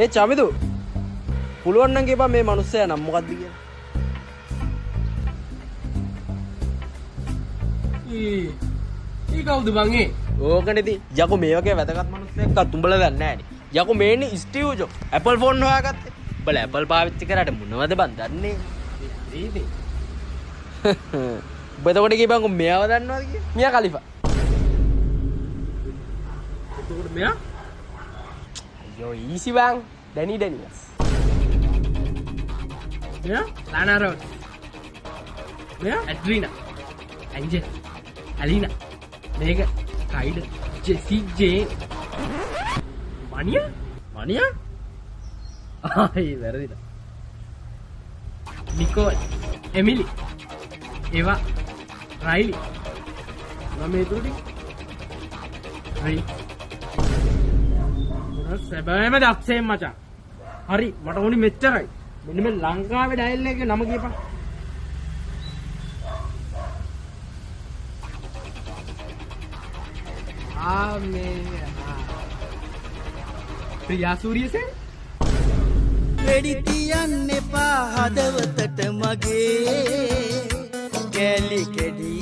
ඒ චමිදු පුළුවන් නම් කියපන් මේ මිනිස්සයා නම් මොකක්ද කියලා. ඊ කවුද බං ඒ? ඕකනේදී යකෝ මේ වගේ වැදගත් මිනිස්සෙක්වත් උඹලා දන්නේ නැහැනේ. යකෝ මේන්නේ ස්ටිව් ජොබ් Apple ෆෝන් හොයාගත්තේ. උඹලා Apple පාවිච්චි කරාට මොනවද බං දන්නේ? හරිද? උඹ එතකොට කියපන් මෙයාව දන්නවද කියලා? මියා කලිෆා. එතකොට මෙයා? අයියෝ ඊසි බං. ඩැනිස්. මෙයා? ලානා රෝඩ්. මෙයා? ඇඩ්‍රීනා. ඇන්ජල්. ඇලිනා. මේක කයිඩ. ජෙසි ජේ. මනියා? ආයි වැරදිද? නිකෝල්. එමිලි. ඒවා. රයිලි. මම ඒ තුරුටි. රයි. සැබෑම දක්ෂයෙන් මචං. හරි මට ඕනි මෙච්චරයි. මෙන්න මේ ලංකාවේ ඩයල් එකේ නම කියපන්. ප්‍රියා සූරියසේන වෙඩි තියන්න එපා හදවතට මගේ කැලි කෙඩි